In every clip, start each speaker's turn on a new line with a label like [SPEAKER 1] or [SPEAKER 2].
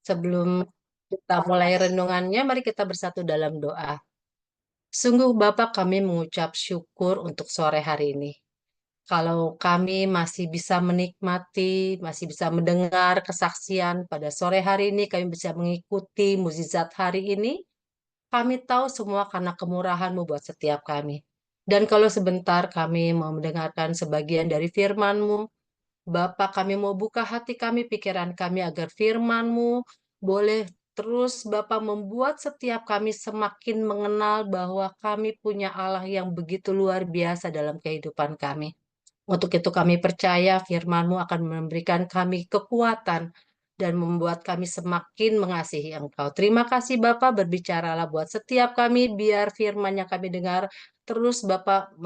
[SPEAKER 1] Sebelum kita mulai renungannya, mari kita bersatu dalam doa. Sungguh Bapa, kami mengucap syukur untuk sore hari ini. Kalau kami masih bisa menikmati, masih bisa mendengar kesaksian pada sore hari ini, kami bisa mengikuti mukjizat hari ini, kami tahu semua karena kemurahan-Mu buat setiap kami. Dan kalau sebentar kami mau mendengarkan sebagian dari firman-Mu, Bapa, kami mau buka hati kami, pikiran kami agar firman-Mu boleh terus Bapa membuat setiap kami semakin mengenal bahwa kami punya Allah yang begitu luar biasa dalam kehidupan kami. Untuk itu kami percaya firman-Mu akan memberikan kami kekuatan dan membuat kami semakin mengasihi Engkau. Terima kasih Bapak, berbicaralah buat setiap kami, biar firman yang kami dengar terus Bapak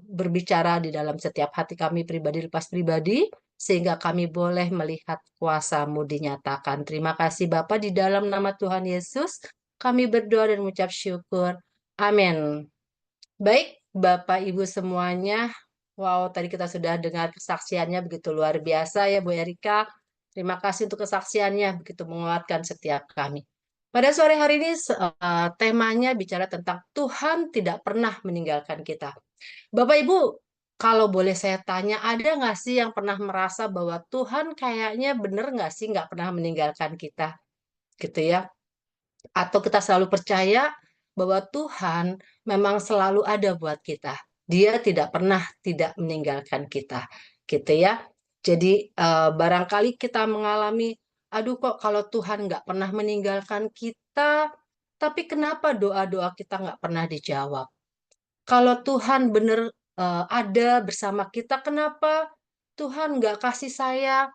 [SPEAKER 1] berbicara di dalam setiap hati kami pribadi lepas pribadi, sehingga kami boleh melihat kuasa-Mu dinyatakan. Terima kasih Bapak, di dalam nama Tuhan Yesus, kami berdoa dan mengucap syukur. Amin. Baik, Bapak Ibu semuanya. Wow, tadi kita sudah dengar kesaksiannya begitu luar biasa ya Bu Erika. Terima kasih untuk kesaksiannya, begitu menguatkan setiap kami. Pada sore hari ini temanya bicara tentang Tuhan tidak pernah meninggalkan kita. Bapak Ibu, kalau boleh saya tanya, ada nggak sih yang pernah merasa bahwa Tuhan kayaknya bener nggak sih nggak pernah meninggalkan kita? Gitu ya. Atau kita selalu percaya bahwa Tuhan memang selalu ada buat kita. Dia tidak pernah tidak meninggalkan kita, gitu ya. Jadi barangkali kita mengalami, aduh kok kalau Tuhan nggak pernah meninggalkan kita, tapi kenapa doa-doa kita nggak pernah dijawab? Kalau Tuhan benar ada bersama kita, kenapa Tuhan nggak kasih saya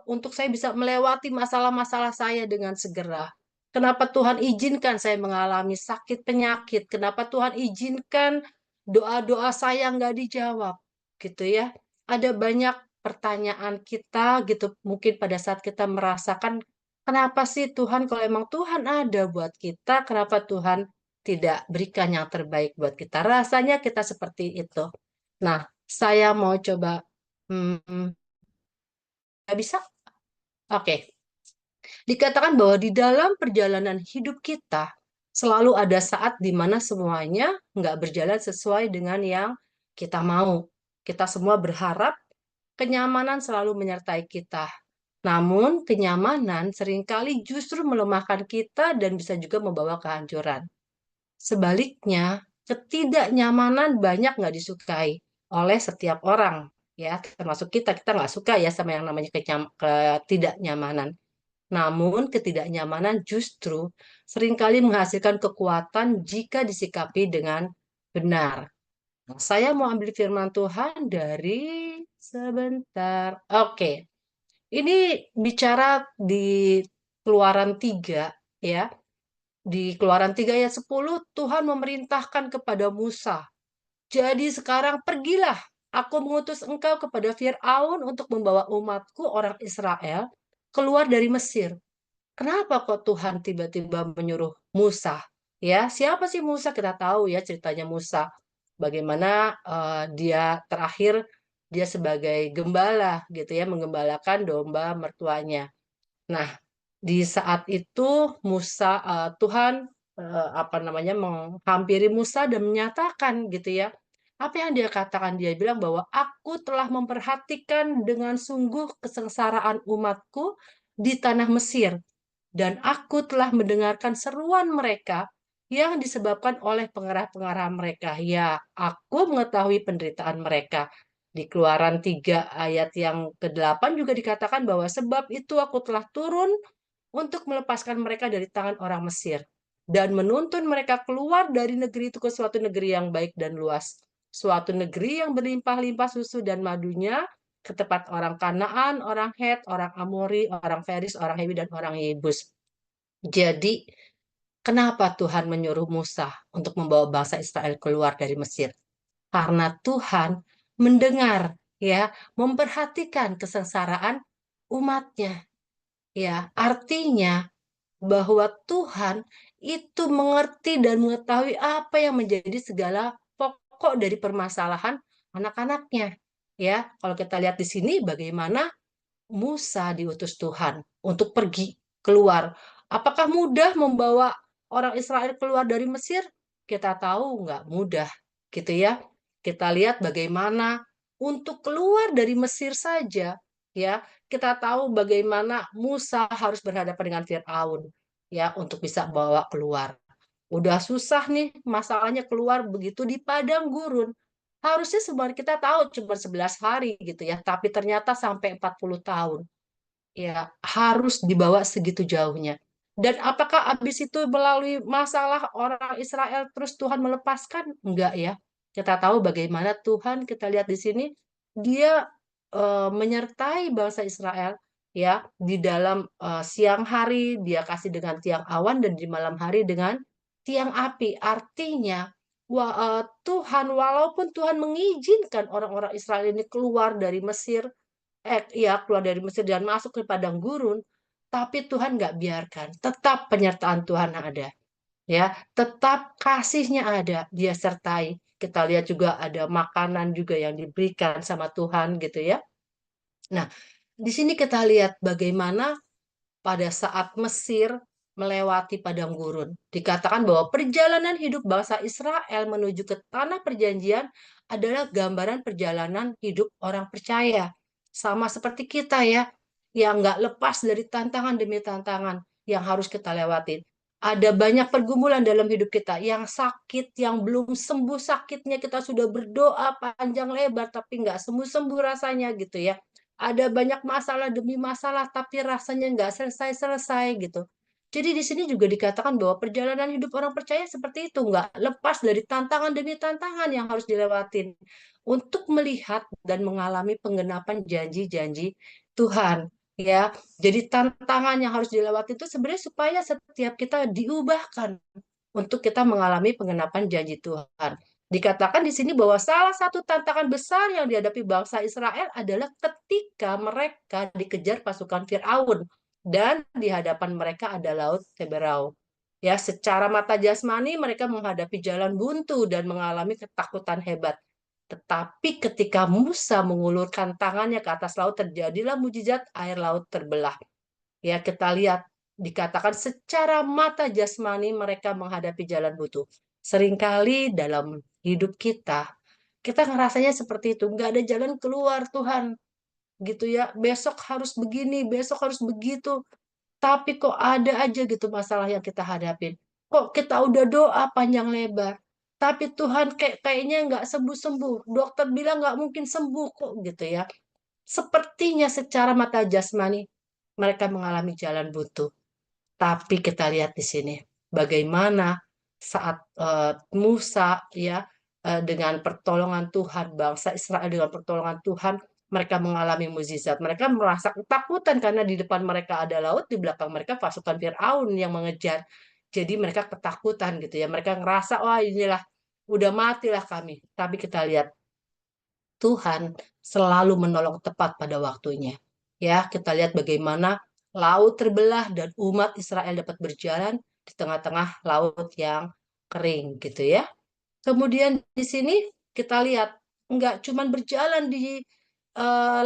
[SPEAKER 1] untuk saya bisa melewati masalah-masalah saya dengan segera. Kenapa Tuhan izinkan saya mengalami sakit penyakit? Kenapa Tuhan izinkan doa-doa saya nggak dijawab? Gitu ya. Ada banyak pertanyaan kita gitu mungkin pada saat kita merasakan kenapa sih Tuhan kalau emang Tuhan ada buat kita, kenapa Tuhan tidak berikan yang terbaik buat kita? Rasanya kita seperti itu. Nah, saya mau coba nggak bisa? Oke. Dikatakan bahwa di dalam perjalanan hidup kita selalu ada saat di mana semuanya nggak berjalan sesuai dengan yang kita mau. Kita semua berharap kenyamanan selalu menyertai kita. Namun, kenyamanan seringkali justru melemahkan kita dan bisa juga membawa kehancuran. Sebaliknya, ketidaknyamanan banyak nggak disukai oleh setiap orang, ya, termasuk kita. Kita nggak suka ya sama yang namanya ketidaknyamanan. Namun, ketidaknyamanan justru seringkali menghasilkan kekuatan jika disikapi dengan benar. Nah, saya mau ambil firman Tuhan dari sebentar. Oke, ini bicara di Keluaran 3, ya. Di Keluaran 3 ayat 10, Tuhan memerintahkan kepada Musa, jadi sekarang pergilah, aku mengutus engkau kepada Fir'aun untuk membawa umatku orang Israel keluar dari Mesir. Kenapa kok Tuhan tiba-tiba menyuruh Musa? Ya, siapa sih Musa? Kita tahu ya ceritanya Musa. Bagaimana dia terakhir dia sebagai gembala gitu ya, menggembalakan domba mertuanya. Nah, di saat itu Musa Tuhan apa namanya menghampiri Musa dan menyatakan gitu ya. Apa yang dia katakan? Dia bilang bahwa aku telah memperhatikan dengan sungguh kesengsaraan umatku di tanah Mesir dan aku telah mendengarkan seruan mereka yang disebabkan oleh pengarah-pengarah mereka. Ya, aku mengetahui penderitaan mereka. Di Keluaran 3 ayat yang ke-8 juga dikatakan bahwa sebab itu aku telah turun untuk melepaskan mereka dari tangan orang Mesir dan menuntun mereka keluar dari negeri itu ke suatu negeri yang baik dan luas. Suatu negeri yang berlimpah-limpah susu dan madunya, ke tempat orang Kanaan, orang Het, orang Amori, orang Feris, orang Hewi, dan orang Yebus. Jadi, kenapa Tuhan menyuruh Musa untuk membawa bangsa Israel keluar dari Mesir? Karena Tuhan mendengar, ya, memperhatikan kesengsaraan umatnya. Ya, artinya bahwa Tuhan itu mengerti dan mengetahui apa yang menjadi segala pokok dari permasalahan anak-anaknya. Ya, kalau kita lihat di sini bagaimana Musa diutus Tuhan untuk pergi keluar. Apakah mudah membawa orang Israel keluar dari Mesir? Kita tahu nggak mudah, gitu ya. Kita lihat bagaimana untuk keluar dari Mesir saja, ya. Kita tahu bagaimana Musa harus berhadapan dengan Firaun, ya, untuk bisa bawa keluar. Udah susah nih masalahnya keluar begitu di padang gurun. Harusnya sebenarnya kita tahu cuma 11 hari gitu ya, tapi ternyata sampai 40 tahun. Ya, harus dibawa segitu jauhnya. Dan apakah habis itu melalui masalah orang Israel terus Tuhan melepaskan? Enggak ya. Kita tahu bagaimana Tuhan, kita lihat di sini, dia menyertai bangsa Israel ya di dalam siang hari dia kasih dengan tiang awan dan di malam hari dengan tiang api. Artinya Tuhan walaupun Tuhan mengizinkan orang-orang Israel ini keluar dari Mesir, ya keluar dari Mesir dan masuk ke padang gurun, tapi Tuhan nggak biarkan. Tetap penyertaan Tuhan ada, ya. Tetap kasihnya ada, dia sertai. Kita lihat juga ada makanan juga yang diberikan sama Tuhan gitu ya. Nah, di sini kita lihat bagaimana pada saat Mesir melewati padang gurun. Dikatakan bahwa perjalanan hidup bangsa Israel menuju ke tanah perjanjian adalah gambaran perjalanan hidup orang percaya. Sama seperti kita ya, yang nggak lepas dari tantangan demi tantangan yang harus kita lewatin. Ada banyak pergumulan dalam hidup kita, yang sakit, yang belum sembuh sakitnya, kita sudah berdoa panjang lebar, tapi nggak sembuh-sembuh rasanya gitu ya. Ada banyak masalah demi masalah, tapi rasanya nggak selesai-selesai gitu. Jadi di sini juga dikatakan bahwa perjalanan hidup orang percaya seperti itu, nggak lepas dari tantangan demi tantangan yang harus dilewatin untuk melihat dan mengalami penggenapan janji-janji Tuhan. Ya, jadi tantangan yang harus dilewati itu sebenarnya supaya setiap kita diubahkan untuk kita mengalami penggenapan janji Tuhan. Dikatakan di sini bahwa salah satu tantangan besar yang dihadapi bangsa Israel adalah ketika mereka dikejar pasukan Firaun dan di hadapan mereka ada laut Teberau. Ya, secara mata jasmani mereka menghadapi jalan buntu dan mengalami ketakutan hebat. Tetapi ketika Musa mengulurkan tangannya ke atas laut, terjadilah mujizat air laut terbelah. Ya, kita lihat dikatakan secara mata jasmani mereka menghadapi jalan buntu. Seringkali dalam hidup kita, kita ngerasanya seperti itu, nggak ada jalan keluar Tuhan, gitu ya. Besok harus begini, besok harus begitu. Tapi kok ada aja gitu masalah yang kita hadapin. Kok kita udah doa panjang lebar. Tapi Tuhan kayaknya nggak sembuh-sembuh. Dokter bilang nggak mungkin sembuh kok gitu ya. Sepertinya secara mata jasmani mereka mengalami jalan buntu. Tapi kita lihat di sini bagaimana saat Musa ya dengan pertolongan Tuhan, bangsa Israel dengan pertolongan Tuhan, mereka mengalami mukjizat. Mereka merasa ketakutan karena di depan mereka ada laut, di belakang mereka pasukan Firaun yang mengejar. Jadi mereka ketakutan gitu ya. Mereka ngerasa wah inilah udah matilah kami. Tapi kita lihat Tuhan selalu menolong tepat pada waktunya. Ya, kita lihat bagaimana laut terbelah dan umat Israel dapat berjalan di tengah-tengah laut yang kering gitu ya. Kemudian di sini kita lihat nggak cuman berjalan di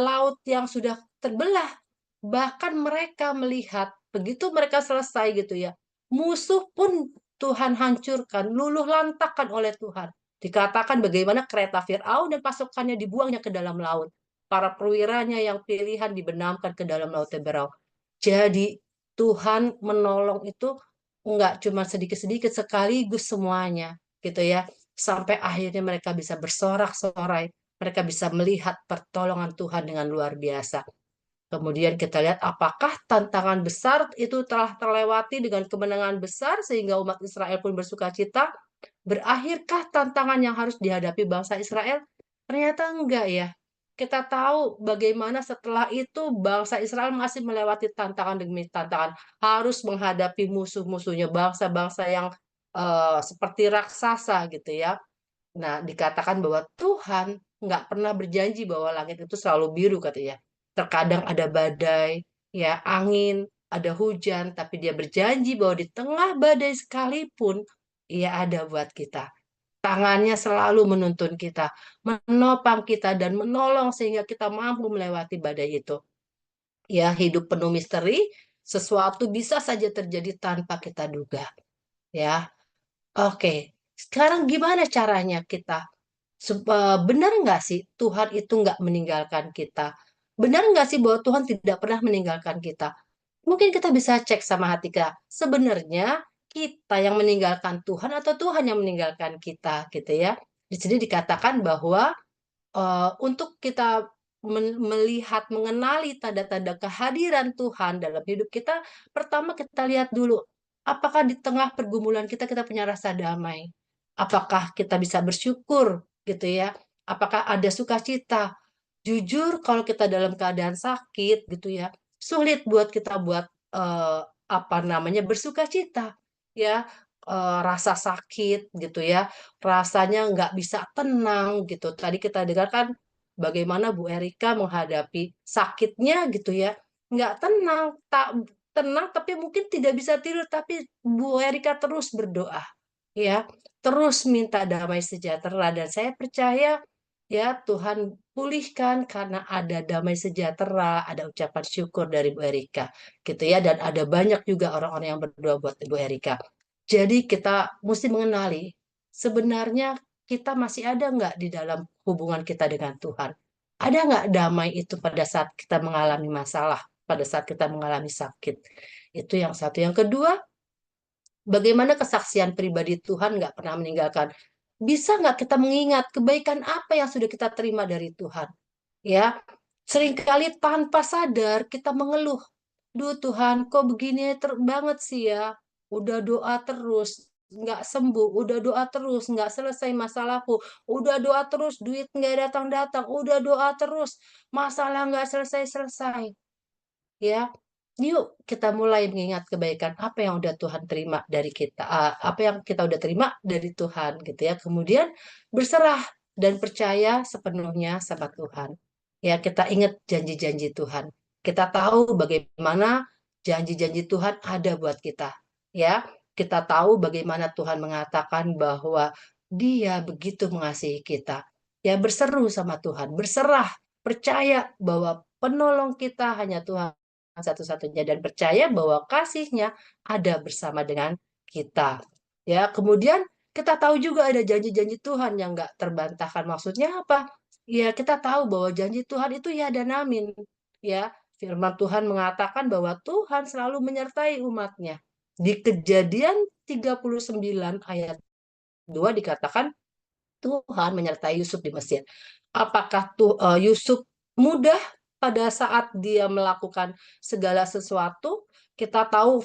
[SPEAKER 1] laut yang sudah terbelah, bahkan mereka melihat begitu mereka selesai gitu ya, musuh pun Tuhan hancurkan, luluh lantakkan oleh Tuhan. Dikatakan bagaimana kereta Firaun dan pasukannya dibuangnya ke dalam laut. Para perwiranya yang pilihan dibenamkan ke dalam laut Teberau. Jadi Tuhan menolong itu nggak cuma sedikit-sedikit sekaligus semuanya gitu ya. Sampai akhirnya mereka bisa bersorak-sorai. Mereka bisa melihat pertolongan Tuhan dengan luar biasa. Kemudian kita lihat apakah tantangan besar itu telah terlewati dengan kemenangan besar sehingga umat Israel pun bersuka cita. Berakhirkah tantangan yang harus dihadapi bangsa Israel? Ternyata enggak ya. Kita tahu bagaimana setelah itu bangsa Israel masih melewati tantangan demi tantangan. Harus menghadapi musuh-musuhnya, bangsa-bangsa yang seperti raksasa gitu ya. Nah, dikatakan bahwa Tuhan nggak pernah berjanji bahwa langit itu selalu biru katanya. Terkadang ada badai, ya angin, ada hujan, tapi dia berjanji bahwa di tengah badai sekalipun ia ada buat kita. Tangannya selalu menuntun kita, menopang kita dan menolong sehingga kita mampu melewati badai itu. Ya, hidup penuh misteri, sesuatu bisa saja terjadi tanpa kita duga. Ya, oke. Sekarang gimana caranya kita? Benar nggak sih Tuhan itu nggak meninggalkan kita? Benar nggak sih bahwa Tuhan tidak pernah meninggalkan kita? Mungkin kita bisa cek sama hati kita. Sebenarnya kita yang meninggalkan Tuhan atau Tuhan yang meninggalkan kita, gitu ya. Di sini dikatakan bahwa untuk kita melihat, mengenali tanda-tanda kehadiran Tuhan dalam hidup kita, pertama kita lihat dulu, apakah di tengah pergumulan kita kita punya rasa damai? Apakah kita bisa bersyukur, gitu ya? Apakah ada sukacita? Jujur, kalau kita dalam keadaan sakit, gitu ya, sulit buat kita buat apa namanya bersukacita, ya. Rasa sakit, gitu ya, rasanya nggak bisa tenang gitu. Tadi kita dengarkan bagaimana Bu Erika menghadapi sakitnya gitu ya, nggak tenang, tak tenang tapi mungkin tidak bisa tidur, tapi Bu Erika terus berdoa, ya, terus minta damai sejahtera dan saya percaya ya Tuhan pulihkan karena ada damai sejahtera, ada ucapan syukur dari Bu Erika gitu ya, dan ada banyak juga orang-orang yang berdoa buat Bu Erika. Jadi kita mesti mengenali sebenarnya kita masih ada nggak di dalam hubungan kita dengan Tuhan? Ada nggak damai itu pada saat kita mengalami masalah, pada saat kita mengalami sakit? Itu yang satu. Yang kedua, bagaimana kesaksian pribadi Tuhan nggak pernah meninggalkan? Bisa nggak kita mengingat kebaikan apa yang sudah kita terima dari Tuhan? Ya, seringkali tanpa sadar kita mengeluh. Duh Tuhan, kok begini banget sih ya? Udah doa terus, nggak sembuh. Udah doa terus, nggak selesai masalahku. Udah doa terus, duit nggak datang-datang. Udah doa terus, masalah nggak selesai-selesai. Ya, yuk kita mulai mengingat kebaikan apa yang udah Tuhan terima dari kita, apa yang kita udah terima dari Tuhan gitu ya. Kemudian berserah dan percaya sepenuhnya sama Tuhan. Ya, kita ingat janji-janji Tuhan. Kita tahu bagaimana janji-janji Tuhan ada buat kita. Ya, kita tahu bagaimana Tuhan mengatakan bahwa Dia begitu mengasihi kita. Ya, berseru sama Tuhan, berserah, percaya bahwa penolong kita hanya Tuhan satu-satunya dan percaya bahwa kasihnya ada bersama dengan kita. Ya, kemudian kita tahu juga ada janji-janji Tuhan yang nggak terbantahkan. Maksudnya apa? Ya, kita tahu bahwa janji Tuhan itu ya dan amin. Ya, firman Tuhan mengatakan bahwa Tuhan selalu menyertai umatnya. Di Kejadian 39 ayat 2 dikatakan Tuhan menyertai Yusuf di Mesir. Apakah Yusuf mudah pada saat dia melakukan segala sesuatu? Kita tahu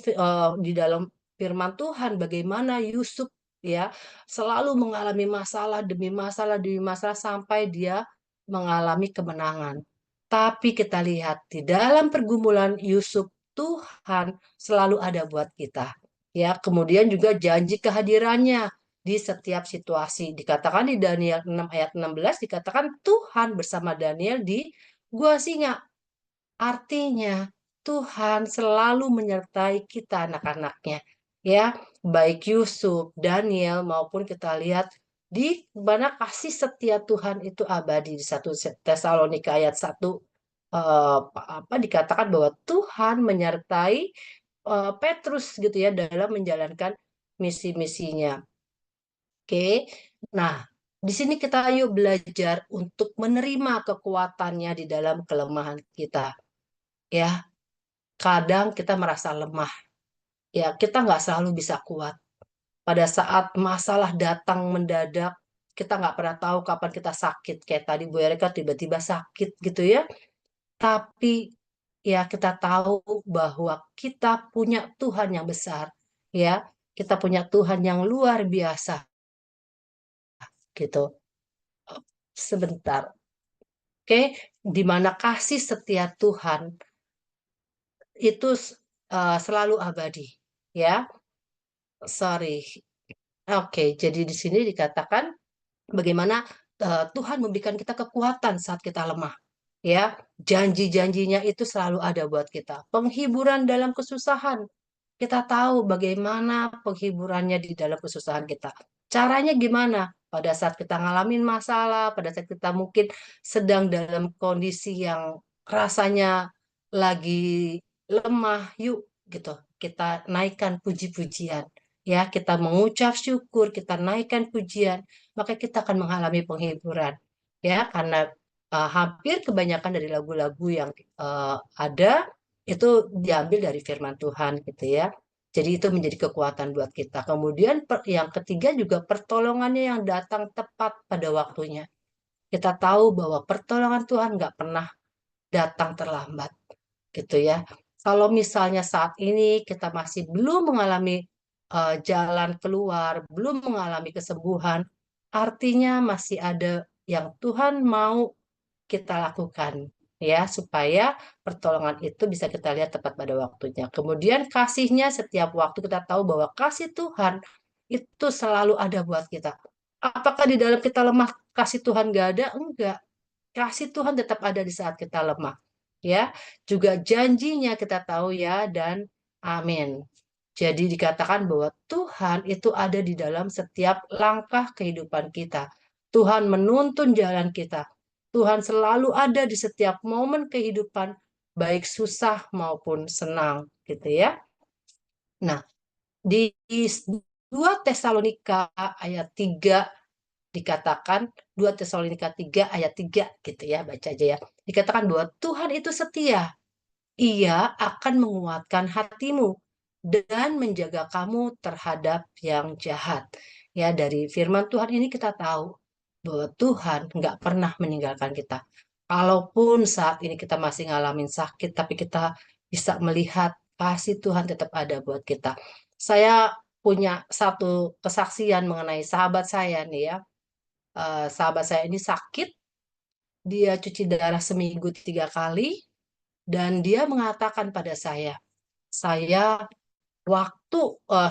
[SPEAKER 1] di dalam firman Tuhan bagaimana Yusuf ya selalu mengalami masalah demi masalah sampai dia mengalami kemenangan. Tapi kita lihat di dalam pergumulan Yusuf, Tuhan selalu ada buat kita. Ya, kemudian juga janji kehadirannya di setiap situasi. Dikatakan di Daniel 6 ayat 16 dikatakan Tuhan bersama Daniel di gua singa. Artinya Tuhan selalu menyertai kita anak-anaknya. Ya, baik Yusuf, Daniel maupun kita lihat di mana kasih setia Tuhan itu abadi di 1 Tesalonika ayat 1 apa dikatakan bahwa Tuhan menyertai Petrus gitu ya dalam menjalankan misi-misinya. Oke. Nah, di sini kita yuk belajar untuk menerima kekuatannya di dalam kelemahan kita. Ya, kadang kita merasa lemah. Ya, kita nggak selalu bisa kuat. Pada saat masalah datang mendadak, kita nggak pernah tahu kapan kita sakit. Kayak tadi Bu Erika tiba-tiba sakit gitu ya. Tapi ya kita tahu bahwa kita punya Tuhan yang besar. Ya, kita punya Tuhan yang luar biasa gitu. Sebentar. Oke, di mana kasih setia Tuhan itu selalu abadi, ya. Sorry. Oke, jadi di sini dikatakan bagaimana Tuhan memberikan kita kekuatan saat kita lemah, ya. Janji-janjinya itu selalu ada buat kita. Penghiburan dalam kesusahan. Kita tahu bagaimana penghiburannya di dalam kesusahan kita. Caranya gimana? Pada saat kita ngalamin masalah, pada saat kita mungkin sedang dalam kondisi yang rasanya lagi lemah, yuk gitu. Kita naikkan puji-pujian. Ya, kita mengucap syukur, kita naikkan pujian, maka kita akan mengalami penghiburan. Ya, karena hampir kebanyakan dari lagu-lagu yang ada itu diambil dari firman Tuhan gitu ya. Jadi itu menjadi kekuatan buat kita. Kemudian yang ketiga juga pertolongannya yang datang tepat pada waktunya. Kita tahu bahwa pertolongan Tuhan nggak pernah datang terlambat, gitu ya. Kalau misalnya saat ini kita masih belum mengalami jalan keluar, belum mengalami kesembuhan, artinya masih ada yang Tuhan mau kita lakukan ya supaya pertolongan itu bisa kita lihat tepat pada waktunya. Kemudian kasihnya setiap waktu kita tahu bahwa kasih Tuhan itu selalu ada buat kita. Apakah di dalam kita lemah kasih Tuhan gak ada? Enggak. Kasih Tuhan tetap ada di saat kita lemah. Ya, juga janjinya kita tahu ya dan amin. Jadi dikatakan bahwa Tuhan itu ada di dalam setiap langkah kehidupan kita. Tuhan menuntun jalan kita. Tuhan selalu ada di setiap momen kehidupan, baik susah maupun senang, gitu ya. Nah, di 2 Tesalonika ayat 3 dikatakan, 2 Tesalonika 3 ayat 3 gitu ya, baca aja ya. Dikatakan bahwa Tuhan itu setia. Ia akan menguatkan hatimu dan menjaga kamu terhadap yang jahat. Ya, dari firman Tuhan ini kita tahu bahwa Tuhan nggak pernah meninggalkan kita. Kalaupun saat ini kita masih ngalamin sakit, tapi kita bisa melihat kasih Tuhan tetap ada buat kita. Saya punya satu kesaksian mengenai sahabat saya nih ya. Sahabat saya ini sakit, dia cuci darah seminggu 3 kali, dan dia mengatakan pada saya waktu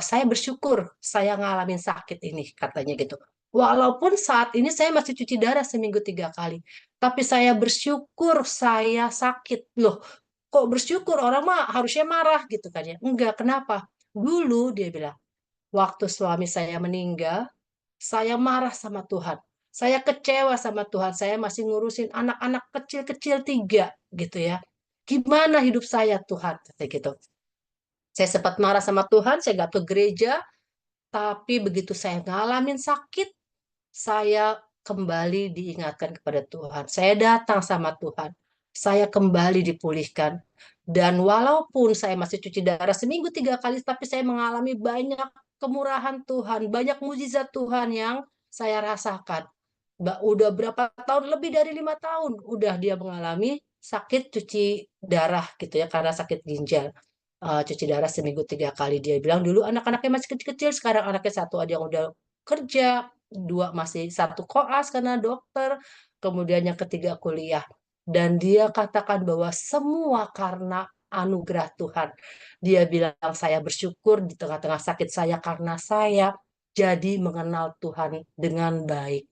[SPEAKER 1] saya bersyukur saya ngalamin sakit ini, katanya gitu. Walaupun saat ini saya masih cuci darah seminggu 3 kali, tapi saya bersyukur saya sakit. Loh, kok bersyukur? Orang mah harusnya marah gitu kan ya. Enggak, kenapa? Dulu dia bilang, waktu suami saya meninggal, saya marah sama Tuhan. Saya kecewa sama Tuhan. Saya masih ngurusin anak-anak kecil-kecil 3 gitu ya. Gimana hidup saya Tuhan? Kata gitu. Saya sempat marah sama Tuhan, saya gak ke gereja, tapi begitu saya ngalamin sakit, saya kembali diingatkan kepada Tuhan. Saya datang sama Tuhan. Saya kembali dipulihkan. Dan walaupun saya masih cuci darah seminggu 3 kali, tapi saya mengalami banyak kemurahan Tuhan, banyak mujizat Tuhan yang saya rasakan. Udah berapa tahun, lebih dari 5 tahun, udah dia mengalami sakit cuci darah gitu ya, karena sakit ginjal. Cuci darah seminggu 3 kali. Dia bilang dulu anak-anaknya masih kecil-kecil, sekarang anaknya satu ada yang udah kerja, dua masih satu koas karena dokter, kemudian yang ketiga kuliah. Dan dia katakan bahwa semua karena anugerah Tuhan. Dia bilang saya bersyukur di tengah-tengah sakit saya karena saya jadi mengenal Tuhan dengan baik.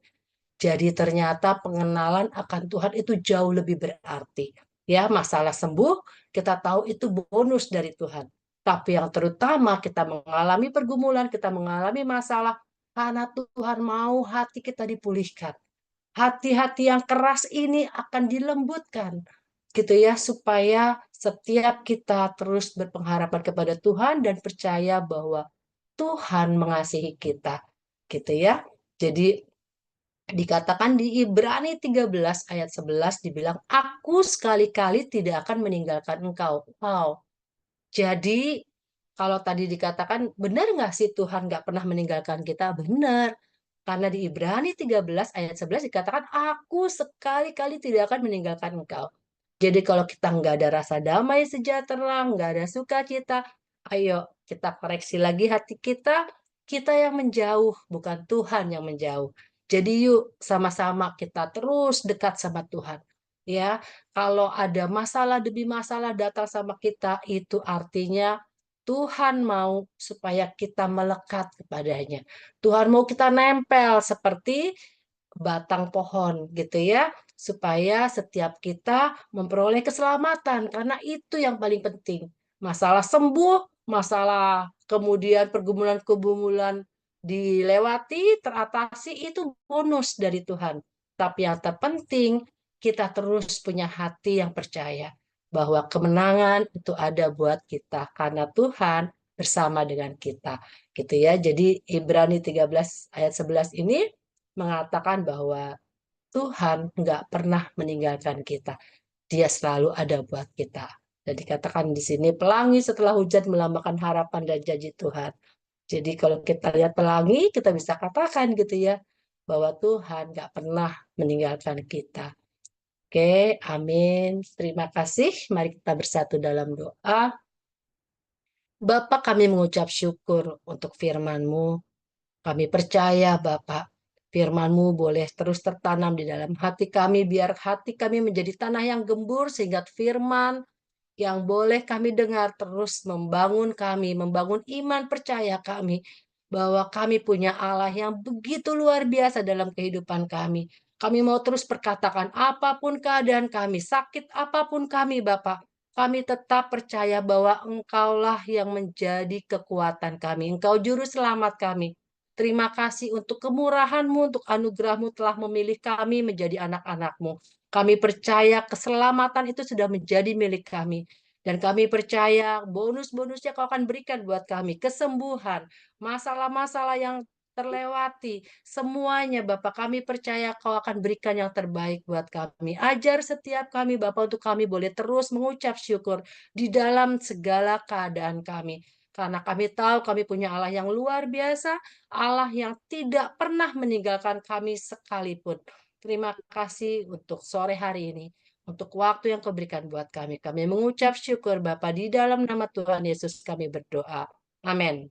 [SPEAKER 1] Jadi ternyata pengenalan akan Tuhan itu jauh lebih berarti. Ya, masalah sembuh kita tahu itu bonus dari Tuhan. Tapi yang terutama kita mengalami pergumulan, kita mengalami masalah karena Tuhan mau hati kita dipulihkan. Hati-hati yang keras ini akan dilembutkan gitu ya supaya setiap kita terus berpengharapan kepada Tuhan dan percaya bahwa Tuhan mengasihi kita gitu ya. Jadi dikatakan di Ibrani 13 ayat 11 dibilang, aku sekali-kali tidak akan meninggalkan engkau. Wow. Jadi kalau tadi dikatakan, benar nggak sih Tuhan nggak pernah meninggalkan kita? Benar. Karena di Ibrani 13 ayat 11 dikatakan, aku sekali-kali tidak akan meninggalkan engkau. Jadi kalau kita nggak ada rasa damai sejahtera, nggak ada sukacita, ayo kita koreksi lagi hati kita yang menjauh, bukan Tuhan yang menjauh. Jadi yuk sama-sama kita terus dekat sama Tuhan. Ya, kalau ada masalah demi masalah datang sama kita, itu artinya Tuhan mau supaya kita melekat kepadanya. Tuhan mau kita nempel seperti batang pohon gitu ya, supaya setiap kita memperoleh keselamatan karena itu yang paling penting. Masalah sembuh, masalah kemudian pergumulan-pergumulan dilewati, teratasi itu bonus dari Tuhan. Tapi yang terpenting, kita terus punya hati yang percaya bahwa kemenangan itu ada buat kita karena Tuhan bersama dengan kita. Gitu ya. Jadi Ibrani 13 ayat 11 ini mengatakan bahwa Tuhan nggak pernah meninggalkan kita. Dia selalu ada buat kita. Jadi katakan di sini pelangi setelah hujan melambangkan harapan dan janji Tuhan. Jadi kalau kita lihat pelangi, kita bisa katakan gitu ya, bahwa Tuhan nggak pernah meninggalkan kita. Oke, amin. Terima kasih. Mari kita bersatu dalam doa. Bapa, kami mengucap syukur untuk firman-Mu. Kami percaya Bapak, firman-Mu boleh terus tertanam di dalam hati kami, biar hati kami menjadi tanah yang gembur, sehingga firman yang boleh kami dengar terus membangun kami, membangun iman percaya kami, bahwa kami punya Allah yang begitu luar biasa dalam kehidupan kami. Kami mau terus perkatakan apapun keadaan kami, sakit apapun kami Bapak, kami tetap percaya bahwa Engkaulah yang menjadi kekuatan kami. Engkau juru selamat kami. Terima kasih untuk kemurahan-Mu, untuk anugerah-Mu telah memilih kami menjadi anak-anak-Mu. Kami percaya keselamatan itu sudah menjadi milik kami. Dan kami percaya bonus-bonusnya Kau akan berikan buat kami. Kesembuhan, masalah-masalah yang terlewati, semuanya Bapak kami percaya Kau akan berikan yang terbaik buat kami. Ajar setiap kami Bapak untuk kami boleh terus mengucap syukur di dalam segala keadaan kami. Karena kami tahu kami punya Allah yang luar biasa, Allah yang tidak pernah meninggalkan kami sekalipun. Terima kasih untuk sore hari ini, untuk waktu yang Kau berikan buat kami. Kami mengucap syukur Bapa di dalam nama Tuhan Yesus kami berdoa. Amin.